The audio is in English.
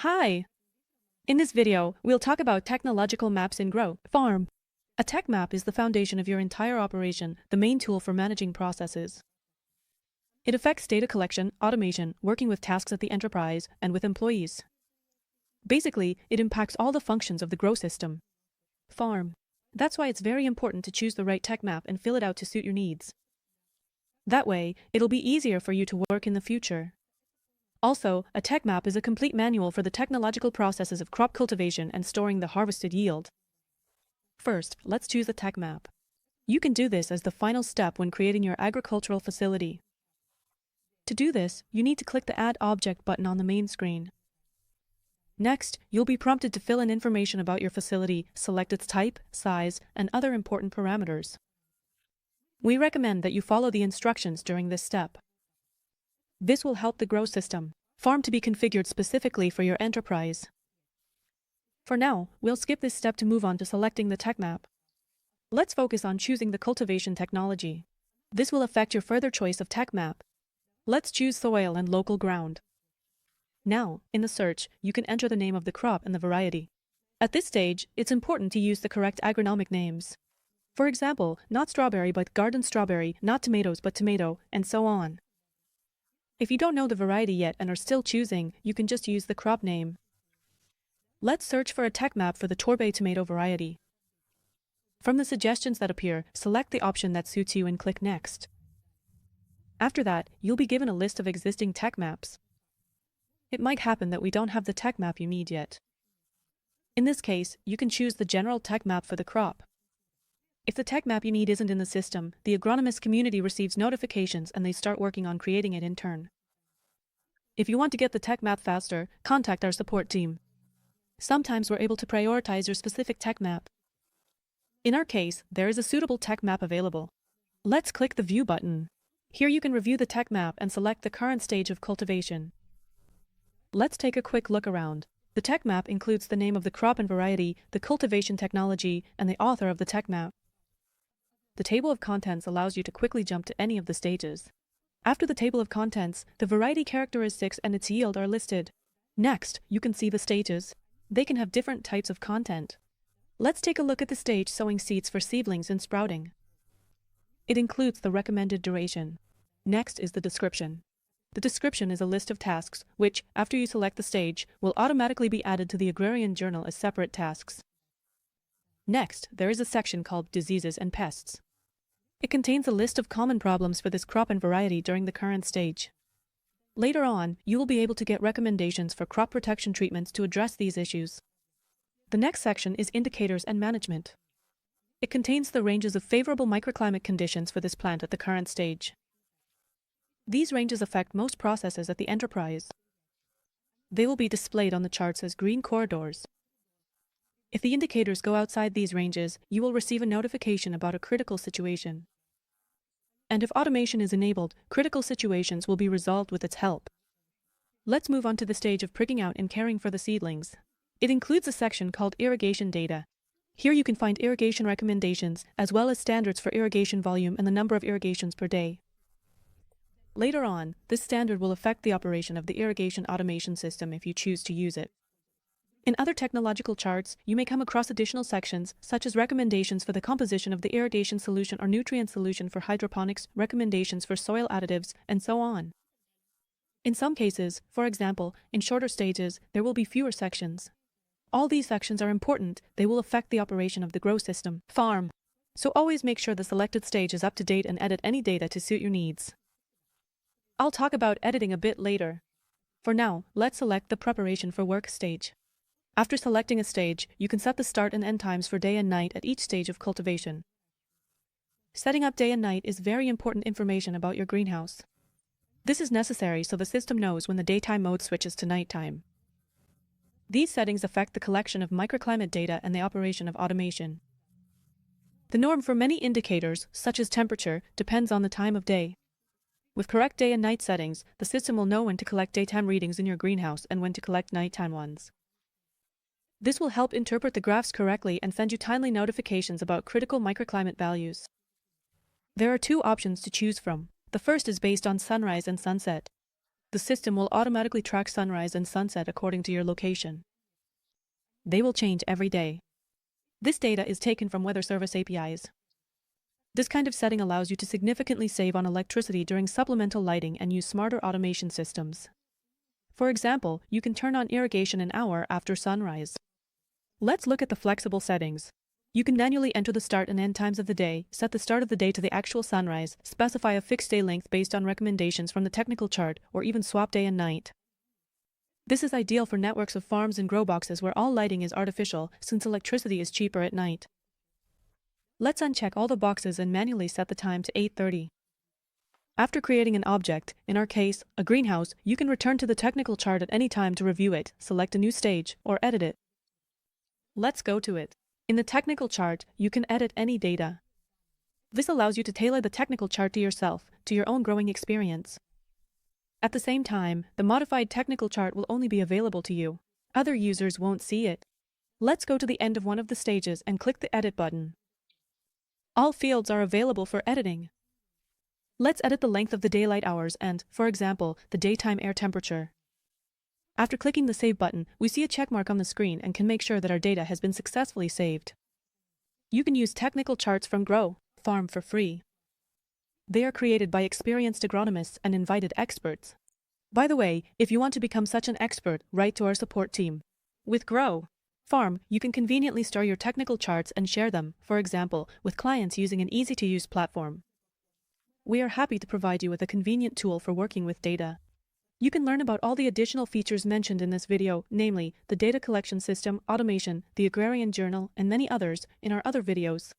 Hi! In this video, we'll talk about technological maps in Gros.farm. A tech map is the foundation of your entire operation, the main tool for managing processes. It affects data collection, automation, working with tasks at the enterprise, and with employees. Basically, it impacts all the functions of the Gros system. Farm. That's why it's very important to choose the right tech map and fill it out to suit your needs. That way, it'll be easier for you to work in the future. Also, a tech map is a complete manual for the technological processes of crop cultivation and storing the harvested yield. First, let's choose a tech map. You can do this as the final step when creating your agricultural facility. To do this, you need to click the Add Object button on the main screen. Next, you'll be prompted to fill in information about your facility, select its type, size, and other important parameters. We recommend that you follow the instructions during this step. This will help the Gros system farm to be configured specifically for your enterprise. For now, we'll skip this step to move on to selecting the tech map. Let's focus on choosing the cultivation technology. This will affect your further choice of tech map. Let's choose soil and local ground. Now, in the search, you can enter the name of the crop and the variety. At this stage, it's important to use the correct agronomic names. For example, not strawberry but garden strawberry, not tomatoes but tomato, and so on. If you don't know the variety yet and are still choosing, you can just use the crop name. Let's search for a tech map for the Torbay tomato variety. From the suggestions that appear, select the option that suits you and click Next. After that, you'll be given a list of existing tech maps. It might happen that we don't have the tech map you need yet. In this case, you can choose the general tech map for the crop. If the tech map you need isn't in the system, the agronomist community receives notifications and they start working on creating it in turn. If you want to get the tech map faster, contact our support team. Sometimes we're able to prioritize your specific tech map. In our case, there is a suitable tech map available. Let's click the View button. Here you can review the tech map and select the current stage of cultivation. Let's take a quick look around. The tech map includes the name of the crop and variety, the cultivation technology, and the author of the tech map. The table of contents allows you to quickly jump to any of the stages. After the table of contents, the variety characteristics and its yield are listed. Next, you can see the stages. They can have different types of content. Let's take a look at the stage sowing seeds for seedlings and sprouting. It includes the recommended duration. Next is the description. The description is a list of tasks which, after you select the stage, will automatically be added to the Agrarian Journal as separate tasks. Next, there is a section called Diseases and Pests. It contains a list of common problems for this crop and variety during the current stage. Later on, you will be able to get recommendations for crop protection treatments to address these issues. The next section is Indicators and Management. It contains the ranges of favorable microclimate conditions for this plant at the current stage. These ranges affect most processes at the enterprise. They will be displayed on the charts as green corridors. If the indicators go outside these ranges, you will receive a notification about a critical situation. And if automation is enabled, critical situations will be resolved with its help. Let's move on to the stage of pricking out and caring for the seedlings. It includes a section called Irrigation Data. Here you can find irrigation recommendations, as well as standards for irrigation volume and the number of irrigations per day. Later on, this standard will affect the operation of the irrigation automation system if you choose to use it. In other technological charts, you may come across additional sections, such as recommendations for the composition of the irrigation solution or nutrient solution for hydroponics, recommendations for soil additives, and so on. In some cases, for example, in shorter stages, there will be fewer sections. All these sections are important. They will affect the operation of the Gros system farm. So always make sure the selected stage is up to date and edit any data to suit your needs. I'll talk about editing a bit later. For now, let's select the preparation for work stage. After selecting a stage, you can set the start and end times for day and night at each stage of cultivation. Setting up day and night is very important information about your greenhouse. This is necessary so the system knows when the daytime mode switches to nighttime. These settings affect the collection of microclimate data and the operation of automation. The norm for many indicators, such as temperature, depends on the time of day. With correct day and night settings, the system will know when to collect daytime readings in your greenhouse and when to collect nighttime ones. This will help interpret the graphs correctly and send you timely notifications about critical microclimate values. There are two options to choose from. The first is based on sunrise and sunset. The system will automatically track sunrise and sunset according to your location. They will change every day. This data is taken from weather service APIs. This kind of setting allows you to significantly save on electricity during supplemental lighting and use smarter automation systems. For example, you can turn on irrigation an hour after sunrise. Let's look at the flexible settings. You can manually enter the start and end times of the day, set the start of the day to the actual sunrise, specify a fixed day length based on recommendations from the technical chart, or even swap day and night. This is ideal for networks of farms and grow boxes where all lighting is artificial, since electricity is cheaper at night. Let's uncheck all the boxes and manually set the time to 8:30. After creating an object, in our case, a greenhouse, you can return to the technical chart at any time to review it, select a new stage, or edit it. Let's go to it. In the technical chart, you can edit any data. This allows you to tailor the technical chart to yourself, to your own growing experience. At the same time, the modified technical chart will only be available to you. Other users won't see it. Let's go to the end of one of the stages and click the Edit button. All fields are available for editing. Let's edit the length of the daylight hours and, for example, the daytime air temperature. After clicking the Save button, we see a checkmark on the screen and can make sure that our data has been successfully saved. You can use technical charts from Gros.farm for free. They are created by experienced agronomists and invited experts. By the way, if you want to become such an expert, write to our support team. With Gros.farm, you can conveniently store your technical charts and share them, for example, with clients using an easy-to-use platform. We are happy to provide you with a convenient tool for working with data. You can learn about all the additional features mentioned in this video, namely the data collection system, automation, the agrarian journal, and many others, in our other videos.